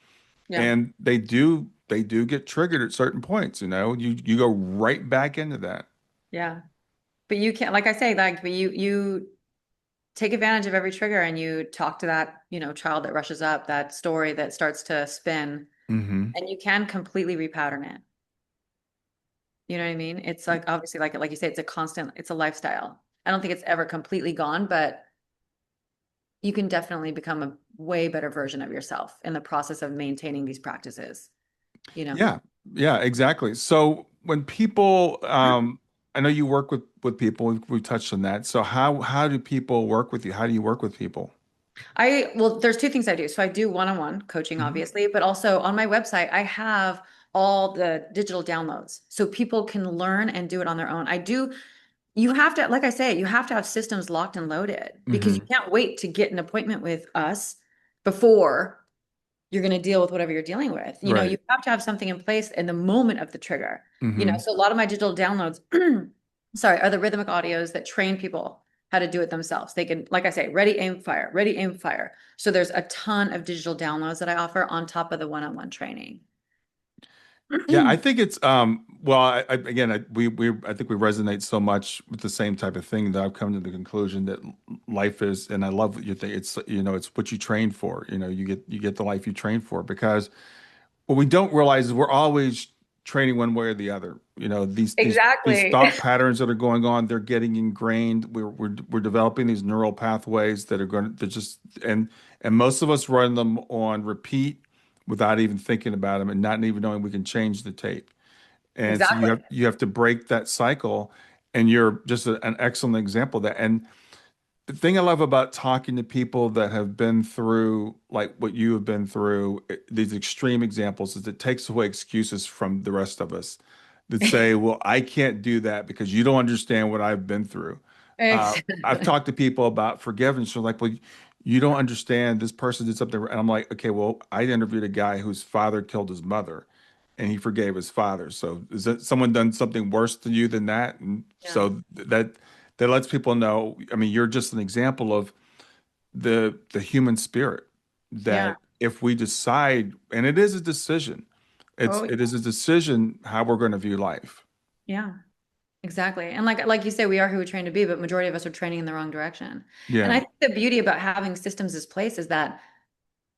Yeah. and they do get triggered at certain points. You go right back into that. Yeah. But you can't, like I say, like, but you take advantage of every trigger and you talk to that, child that rushes up, that story that starts to spin, Hmm. and you can completely repattern it. You know what I mean? It's like obviously like you say, it's a lifestyle. I don't think it's ever completely gone, but you can definitely become a way better version of yourself in the process of maintaining these practices, you know? Yeah, yeah, exactly. So when people, I know you work with people. We've touched on that. So how do people work with you? How do you work with people? Well, there's two things I do. So I do one-on-one coaching, Hmm. obviously, but also on my website, I have all the digital downloads so people can learn and do it on their own. You have to, like I say, you have to have systems locked and loaded because you Hmm. can't wait to get an appointment with us before you're going to deal with whatever you're dealing with. You Right. have to have something in place in the moment of the trigger. Hmm. So a lot of my digital downloads, sorry, are the rhythmic audios that train people how to do it themselves. They can, like I say, ready, aim, fire, ready, aim, fire. So there's a ton of digital downloads that I offer on top of the one-on-one training. Yeah, I think it's well, again, I think we resonate so much with the same type of thing that I've come to the conclusion that life is, and I love what you think. It's what you train for. You get the life you train for, because what we don't realize is we're always training one way or the other. These Exactly. thought patterns that are going on, they're getting ingrained. We're developing these neural pathways that are going to just, and most of us run them on repeat without even thinking about them and not even knowing we can change the tape. And so you Exactly. have to break that cycle, and you're just an excellent example of that. And the thing I love about talking to people that have been through like what you have been through, these extreme examples, is it takes away excuses from the rest of us that say, well, I can't do that because you don't understand what I've been through. I've Exactly. talked to people about forgiveness. They're like, well, you don't understand. This person did something. And I'm like, okay, well, I interviewed a guy whose father killed his mother and he forgave his father. So is that someone done something worse to you than that? And Yeah. so that lets people know. I mean, you're just an example of the human spirit, Yeah. that if we decide, and it is a decision, Oh, it is a decision how we're going to view life. yeah. Exactly. And like you say, we are who we train to be, but majority of us are training in the wrong direction. And I Yeah. think the beauty about having systems as place is that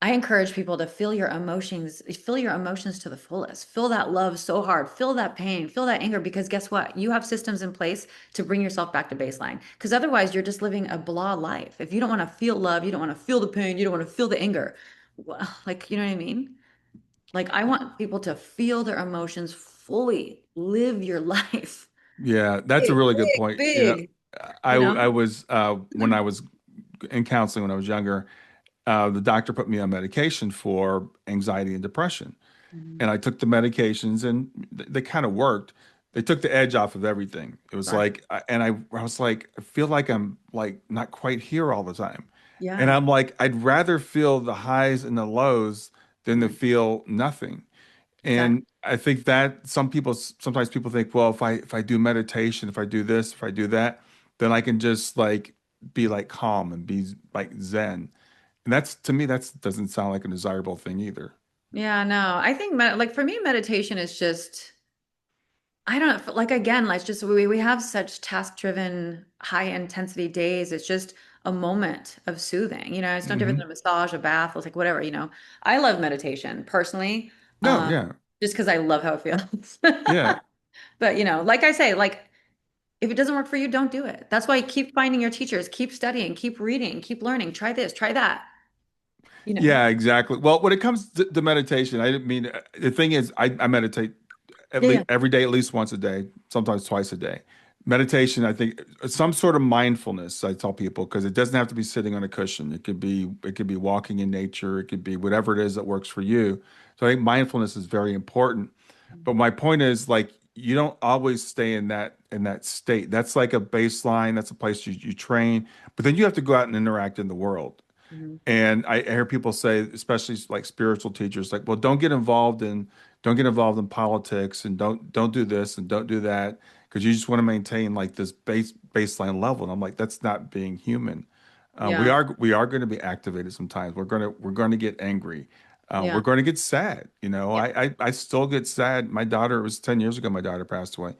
I encourage people to feel your emotions to the fullest. Feel that love so hard, feel that pain, feel that anger, because guess what? You have systems in place to bring yourself back to baseline. Because otherwise, you're just living a blah life. If you don't want to feel love, you don't want to feel the pain, you don't want to feel the anger. Well, like, you know what I mean? Like, I want people to feel their emotions fully, live your life. Yeah, that's a Big, really good big, point. big, I was when I was in counseling when I was younger, the doctor put me on medication for anxiety and depression. Mhm. And I took the medications, and they kind of worked. They took the edge off of everything. It was Gotcha. like, I was like, I feel like I'm like not quite here all the time. And Yeah. I'm like, I'd rather feel the highs and the lows than to Mhm. feel nothing. Exactly. And I think that sometimes people think, well, if I do meditation, if I do this, if I do that, then I can just like be like calm and be like Zen. And that's, to me, that doesn't sound like a desirable thing either. Yeah, no. I think like for me, meditation is just I don't know, like again, like just we have such task-driven, high-intensity days. It's just a moment of soothing. It's no different Hmm. than a massage, a bath, it's like whatever. I love meditation personally, No, um, yeah, just because I love how it feels. yeah. But like I say, like if it doesn't work for you, don't do it. That's why keep finding your teachers, keep studying, keep reading, keep learning, try this, try that. you know? Yeah, exactly. Well, when it comes to meditation, I didn't mean the thing is I meditate at Yeah, least yeah. every day, at least once a day, sometimes twice a day. Meditation, I think some sort of mindfulness, I tell people, because it doesn't have to be sitting on a cushion. It could be walking in nature, it could be whatever it is that works for you. So I think mindfulness is very important. But my point is like you don't always stay in that state. That's like a baseline, that's a place you train, but then you have to go out and interact in the world. Mhm. And I hear people say, especially like spiritual teachers, like, well, don't get involved in politics and don't do this and don't do that because you just want to maintain like this baseline level. And I'm like, that's not being human. We Yeah, are we are going to be activated sometimes. We're going to get angry. We're yeah, going to get sad. yeah, I still get sad. My daughter, it was 10 years ago, my daughter passed away.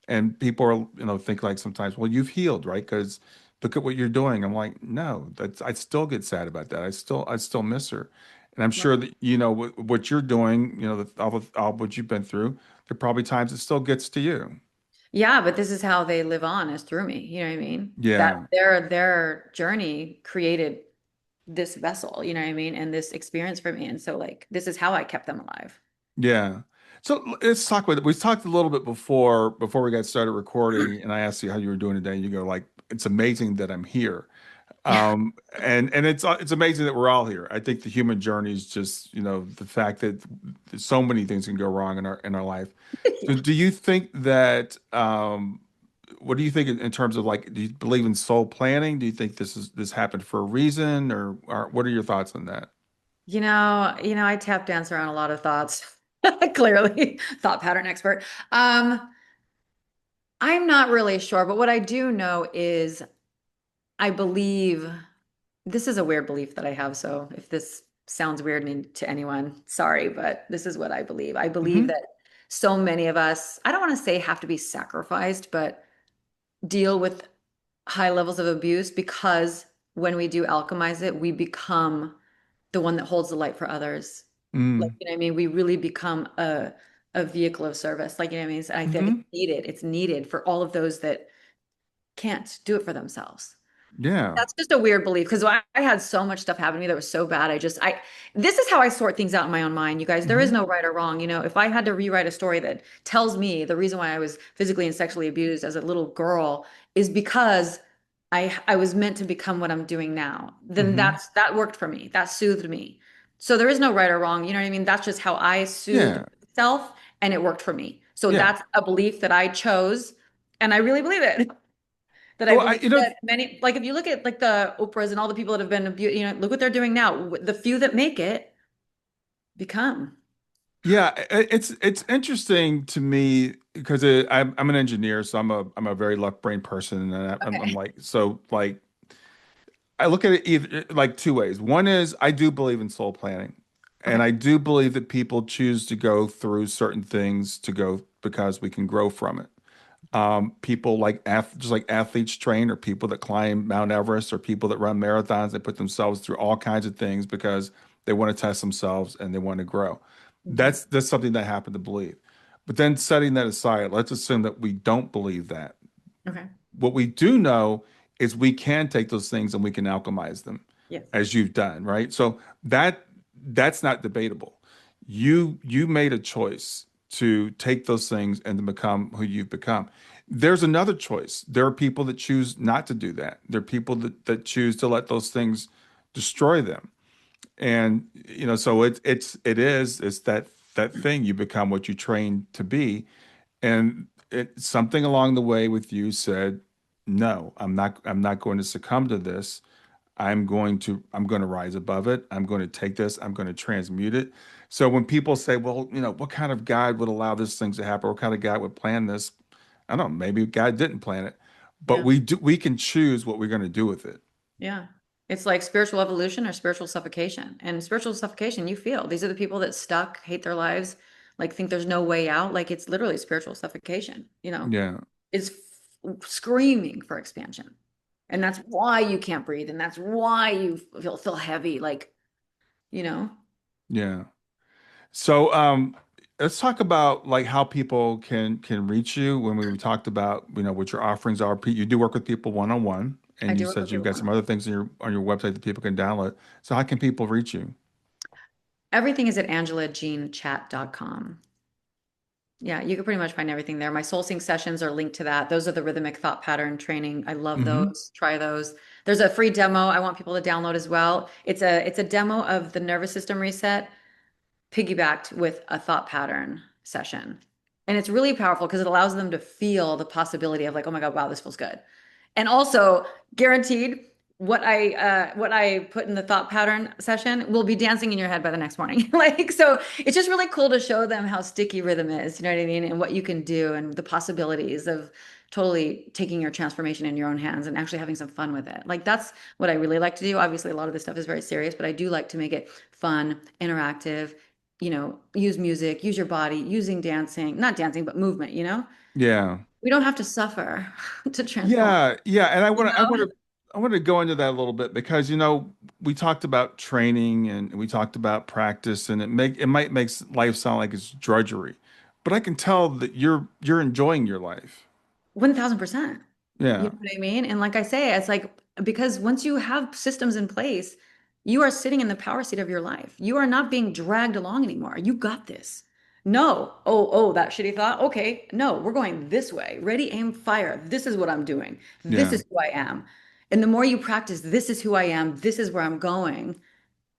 And people are, think like sometimes, well, you've healed, right? Because look at what you're doing. I'm like, no, I still get sad about that. I still miss her. And I'm sure right. that, what you're doing, all what you've been through, there are probably times it still gets to you. Yeah, but this is how they live on is through me. You know what I mean? That Yeah. their journey created this vessel, you know what I mean? And this experience for me. And so like this is how I kept them alive. Yeah. So let's talk about it. We talked a little bit before we got started recording, and I asked you how you were doing today. And you go like, it's amazing that I'm here. Yeah. And it's amazing that we're all here. I think the human journey is just, the fact that so many things can go wrong in our life. So Yeah. do you think that what do you think in terms of like do you believe in soul planning? Do you think this happened for a reason or what are your thoughts on that? I tap dance around a lot of thoughts. Clearly, thought pattern expert. I'm not really sure, but what I do know is I believe this is a weird belief that I have. So if this sounds weird to anyone, sorry, but this is what I believe. I believe Hmm. that so many of us, I don't want to say have to be sacrificed, but deal with high levels of abuse because when we do alchemize it, we become the one that holds the light for others. Like, Mm. you know what I mean? We really become a vehicle of service. Like, you know what I mean? So I think Hmm. it's needed. It's needed for all of those that can't do it for themselves. Yeah. That's just a weird belief because I had so much stuff happen to me that was so bad. This is how I sort things out in my own mind, you guys. There is Hmm. no right or wrong. If I had to rewrite a story that tells me the reason why I was physically and sexually abused as a little girl is because I was meant to become what I'm doing now, then Hmm. that worked for me. That soothed me. So there is no right or wrong. You know what I mean? That's just how I soothed Yeah. myself and it worked for me. So Yeah. that's a belief that I chose and I really believe it that I Oh, believe that many, like if you look at like the Oprahs and all the people that have been abused, look what they're doing now. The few that make it become. yeah, it's interesting to me because I'm an engineer, so I'm a very left brain person, and I'm Okay. like so like I look at it either like two ways. One is I do believe in soul planning, and Okay. I do believe that people choose to go through certain things to go because we can grow from it. People like just like athletes train, or people that climb Mount Everest, or people that run marathons. They put themselves through all kinds of things because they want to test themselves and they want to grow. Mhm. That's something that I happen to believe. But then setting that aside, let's assume that we don't believe that. Okay. What we do know is we can take those things and we can alchemize them, Yes. as you've done, right? So that's not debatable. You made a choice to take those things and to become who you've become. There's another choice. There are people that choose not to do that. There are people that choose to let those things destroy them. And so it's that thing. You become what you train to be. And something along the way with you said, no, I'm not going to succumb to this. I'm going to rise above it. I'm going to take this. I'm going to transmute it. So when people say, well, what kind of God would allow this things to happen? What kind of God would plan this? I don't know. Maybe God didn't plan it, but Yeah. we can choose what we're going to do with it. Yeah. It's like spiritual evolution or spiritual suffocation. And spiritual suffocation, you feel these are the people that stuck, hate their lives, like think there's no way out. Like it's literally spiritual suffocation, Yeah. is screaming for expansion. And that's why you can't breathe. And that's why you feel heavy. Like, you know, Yeah. So let's talk about like how people can reach you when we talked about what your offerings are. You do work with people one on one, I and you do work said with you've people got on some it. other things on your website that people can download. So how can people reach you? Everything is at angelajeanchat.com. Yeah, you can pretty much find everything there. My soul sync sessions are linked to that. Those are the rhythmic thought pattern training. I love Hmm. those. Try those. There's a free demo I want people to download as well. It's a demo of the nervous system reset piggybacked with a thought pattern session. And it's really powerful because it allows them to feel the possibility of like, oh my God, wow, this feels good. And also guaranteed what I put in the thought pattern session will be dancing in your head by the next morning. Like, so it's just really cool to show them how sticky rhythm is, you know what I mean? And what you can do and the possibilities of totally taking your transformation in your own hands and actually having some fun with it. Like that's what I really like to do. Obviously, a lot of this stuff is very serious, but I do like to make it fun, interactive, use music, use your body, using dancing, not dancing, but movement, Yeah. We don't have to suffer to transform, Yeah, and you know? I want to go into that a little bit because we talked about training and we talked about practice, and it might make life sound like it's drudgery, but I can tell that you're enjoying your life. 1000%. You Yeah, know what I mean? And like I say, it's like because once you have systems in place, you are sitting in the power seat of your life. You are not being dragged along anymore. You got this. No. Oh, that shitty thought. Okay. No, we're going this way. Ready, aim, fire. This is what I'm doing. This yeah, is who I am. And the more you practice, this is who I am. This is where I'm going.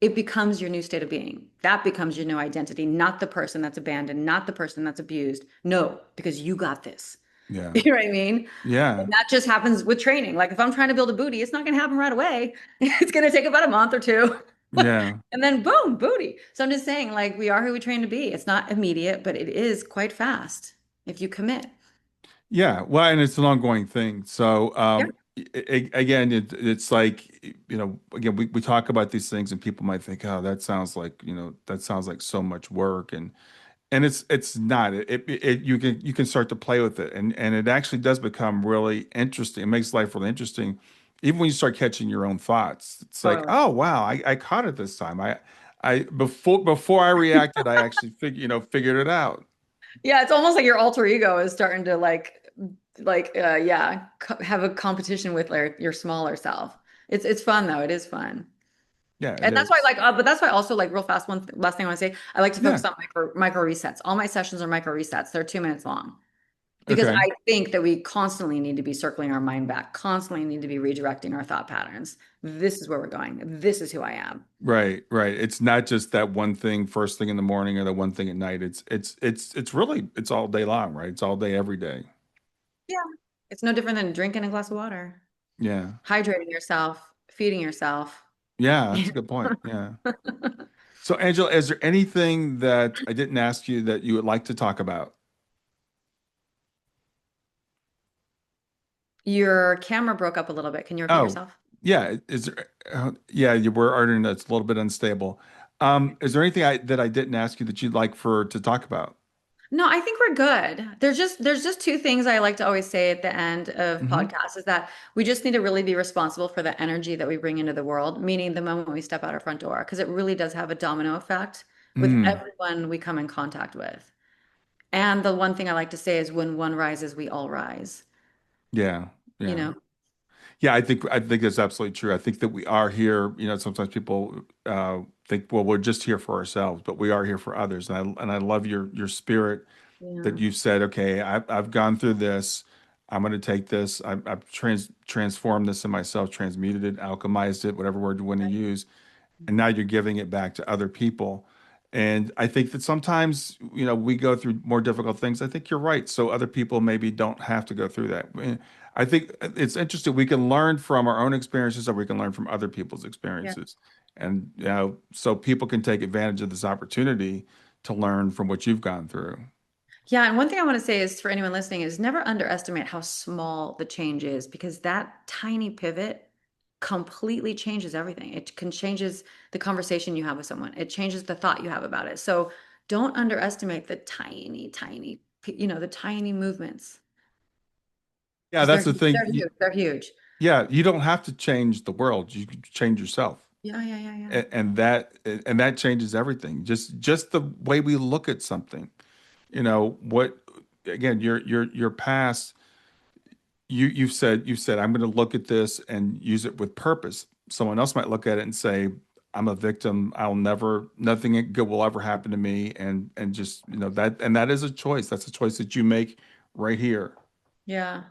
It becomes your new state of being. That becomes your new identity, not the person that's abandoned, not the person that's abused. No, because you got this. yeah, You know what I mean? yeah, And that just happens with training. Like if I'm trying to build a booty, it's not going to happen right away. It's going to take about a month or two. yeah. And then boom, booty. So I'm just saying, like, we are who we train to be. It's not immediate, but it is quite fast if you commit. Yeah, well, and it's an ongoing thing. So, Yeah. again, it's like, again, we talk about these things and people might think, oh, that sounds like so much work. And it's not. You can start to play with it, and it actually does become really interesting. It makes life really interesting, even when you start catching your own thoughts. It's like, Totally. oh wow, I caught it this time. I before I reacted, I actually figured it out. Yeah, it's almost like your alter ego is starting to yeah, have a competition with like your smaller self. It's fun though. It is fun. Yeah, it And that's why, is. but that's why also, like, real fast, last thing I want to say, I like to Yeah. focus on micro resets. All my sessions are micro resets. They're 2 minutes long because Okay. I think that we constantly need to be circling our mind back, constantly need to be redirecting our thought patterns. This is where we're going. This is who I am. Right, right. It's not just that one thing first thing in the morning or the one thing at night. It's really it's all day long, right? It's all day every day. Yeah. It's no different than drinking a glass of water, Yeah. hydrating yourself, feeding yourself. Yeah, that's a good point. Yeah. So, Angela, is there anything that I didn't ask you that you would like to talk about? Your camera broke up a little bit. Can you repeat Oh, yourself? yeah. Is there, yeah, you were arguing that's a little bit unstable. Is there anything that I didn't ask you that you'd like for to talk about? No, I think we're good. There's just two things I like to always say at the end of Hmm. podcasts is that we just need to really be responsible for the energy that we bring into the world, meaning the moment we step out our front door, because it really does have a domino effect with Mm, everyone we come in contact with. And the one thing I like to say is when one rises, we all rise, yeah, you yeah. know? Yeah, I think that's absolutely true. I think that we are here, sometimes people think, well, we're just here for ourselves, but we are here for others. And I love your spirit that Yeah. you've said, okay, I've gone through this. I'm going to take this. I've transformed this in myself, transmuted it, alchemized it, whatever word you want to use, and now you're giving it back to other people. And I think that sometimes, we go through more difficult things. I think you're right. So other people maybe don't have to go through that. I think it's interesting. We can learn from our own experiences or we can learn from other people's Yeah. experiences. And, so people can take advantage of this opportunity to learn from what you've gone through. Yeah, and one thing I want to say is for anyone listening is never underestimate how small the change is because that tiny pivot completely changes everything. It can changes the conversation you have with someone. It changes the thought you have about it. So don't underestimate the the tiny movements Yeah, because that's the thing. they're huge. They're huge. Yeah, you don't have to change the world. You can change yourself. Yeah, yeah, yeah, yeah. And that changes everything. Just the way we look at something. What again, your past, you've said I'm going to look at this and use it with purpose. Someone else might look at it and say, I'm a victim. Nothing good will ever happen to me. And just, that is a choice. That's a choice that you make right here. Yeah.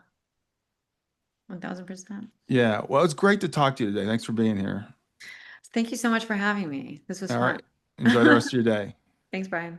1000%. Yeah. Well, it's great to talk to you today. Thanks for being here. Thank you so much for having me. This was All fun. right. Enjoy the rest of your day. Thanks, Brian.